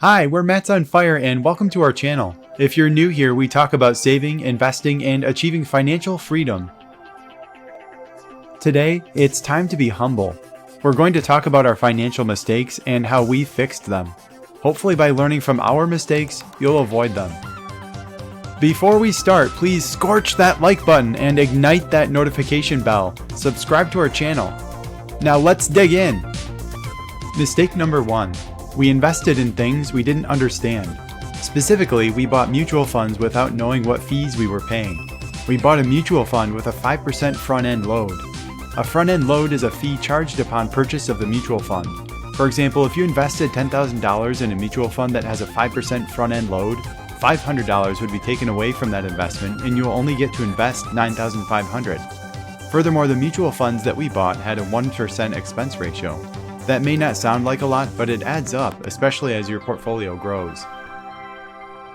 Hi, we're Matt's on Fire and welcome to our channel. If you're new here, we talk about saving, investing, and achieving financial freedom. Today, it's time to be humble. We're going to talk about our financial mistakes and how we fixed them. Hopefully by learning from our mistakes, you'll avoid them. Before we start, please scorch that like button and ignite that notification bell. Subscribe to our channel. Now let's dig in. Mistake number 1. We invested in things we didn't understand. Specifically, we bought mutual funds without knowing what fees we were paying. We bought a mutual fund with a 5% front-end load. A front-end load is a fee charged upon purchase of the mutual fund. For example, if you invested $10,000 in a mutual fund that has a 5% front-end load, $500 would be taken away from that investment and you'll only get to invest $9,500. Furthermore, the mutual funds that we bought had a 1% expense ratio. That may not sound like a lot, but it adds up, especially as your portfolio grows.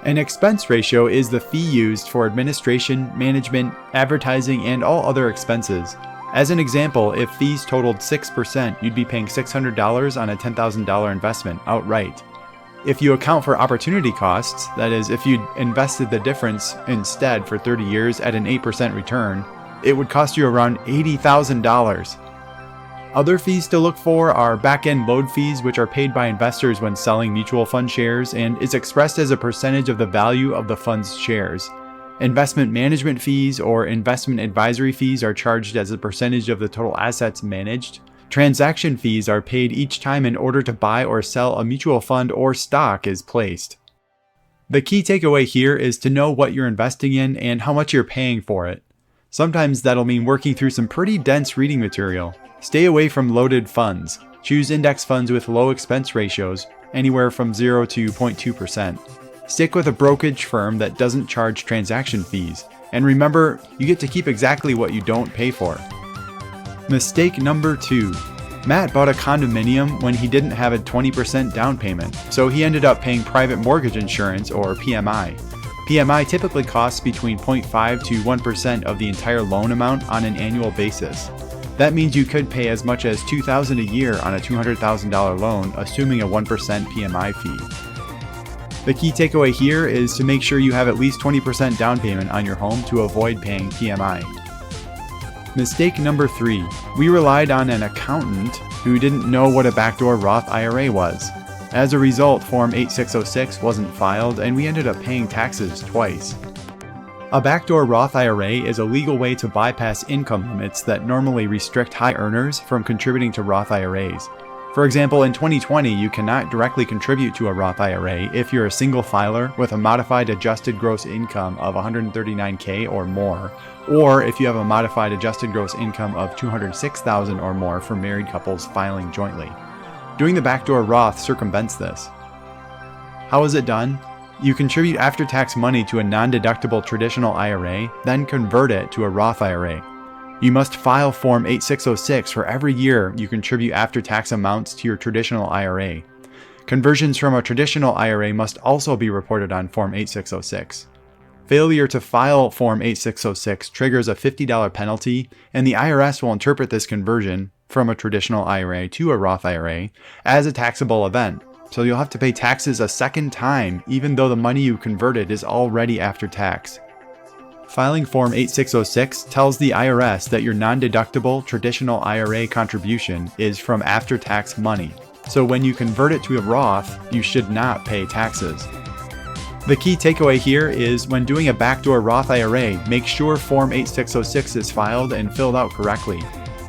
An expense ratio is the fee used for administration, management, advertising, and all other expenses. As an example, if fees totaled 6%, you'd be paying $600 on a $10,000 investment outright. If you account for opportunity costs, that is, if you'd invested the difference instead for 30 years at an 8% return, it would cost you around $80,000. Other fees to look for are back-end load fees, which are paid by investors when selling mutual fund shares and is expressed as a percentage of the value of the fund's shares. Investment management fees or investment advisory fees are charged as a percentage of the total assets managed. Transaction fees are paid each time an order to buy or sell a mutual fund or stock is placed. The key takeaway here is to know what you're investing in and how much you're paying for it. Sometimes that'll mean working through some pretty dense reading material. Stay away from loaded funds. Choose index funds with low expense ratios, anywhere from 0 to 0.2%. Stick with a brokerage firm that doesn't charge transaction fees. And remember, you get to keep exactly what you don't pay for. Mistake number 2. Matt bought a condominium when he didn't have a 20% down payment, so he ended up paying private mortgage insurance or PMI. PMI typically costs between 0.5 to 1% of the entire loan amount on an annual basis. That means you could pay as much as $2,000 a year on a $200,000 loan, assuming a 1% PMI fee. The key takeaway here is to make sure you have at least 20% down payment on your home to avoid paying PMI. Mistake number 3. We relied on an accountant who didn't know what a Backdoor Roth IRA was. As a result, Form 8606 wasn't filed and we ended up paying taxes twice. A Backdoor Roth IRA is a legal way to bypass income limits that normally restrict high earners from contributing to Roth IRAs. For example, in 2020, you cannot directly contribute to a Roth IRA if you're a single filer with a modified adjusted gross income of $139K or more, or if you have a modified adjusted gross income of $206,000 or more for married couples filing jointly. Doing the Backdoor Roth circumvents this. How is it done? You contribute after-tax money to a non-deductible traditional IRA, then convert it to a Roth IRA. You must file Form 8606 for every year you contribute after-tax amounts to your traditional IRA. Conversions from a traditional IRA must also be reported on Form 8606. Failure to file Form 8606 triggers a $50 penalty, and the IRS will interpret this conversion from a traditional IRA to a Roth IRA as a taxable event. So you'll have to pay taxes a second time, even though the money you converted is already after tax. Filing Form 8606 tells the IRS that your non-deductible traditional IRA contribution is from after-tax money. So when you convert it to a Roth, you should not pay taxes. The key takeaway here is when doing a Backdoor Roth IRA, make sure Form 8606 is filed and filled out correctly.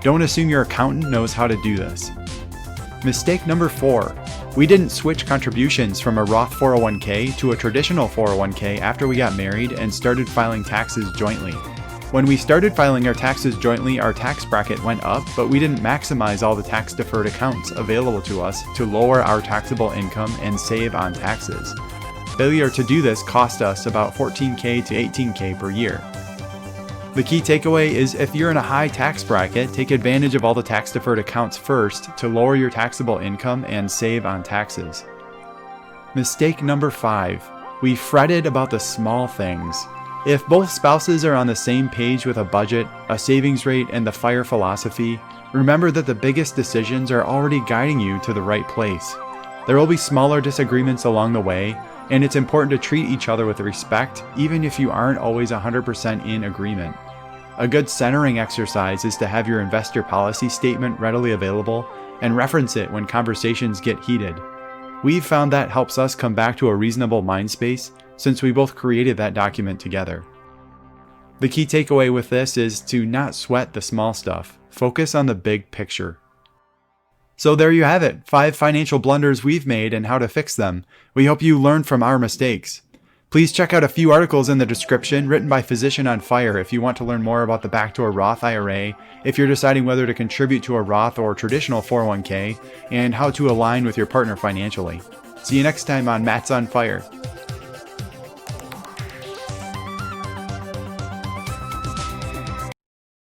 Don't assume your accountant knows how to do this. Mistake number 4. We didn't switch contributions from a Roth 401k to a traditional 401k after we got married and started filing taxes jointly. When we started filing our taxes jointly, our tax bracket went up, but we didn't maximize all the tax-deferred accounts available to us to lower our taxable income and save on taxes. Failure to do this cost us about $14K to $18K per year. The key takeaway is if you're in a high tax bracket, take advantage of all the tax-deferred accounts first to lower your taxable income and save on taxes. Mistake number 5. We fretted about the small things. If both spouses are on the same page with a budget, a savings rate, and the FIRE philosophy, remember that the biggest decisions are already guiding you to the right place. There will be smaller disagreements along the way, and it's important to treat each other with respect, even if you aren't always 100% in agreement. A good centering exercise is to have your investor policy statement readily available and reference it when conversations get heated. We've found that helps us come back to a reasonable mind space since we both created that document together. The key takeaway with this is to not sweat the small stuff. Focus on the big picture. So there you have it, 5 financial blunders we've made and how to fix them. We hope you learned from our mistakes. Please check out a few articles in the description written by Physician on Fire if you want to learn more about the Backdoor Roth IRA, if you're deciding whether to contribute to a Roth or traditional 401k, and how to align with your partner financially. See you next time on Matt's on Fire.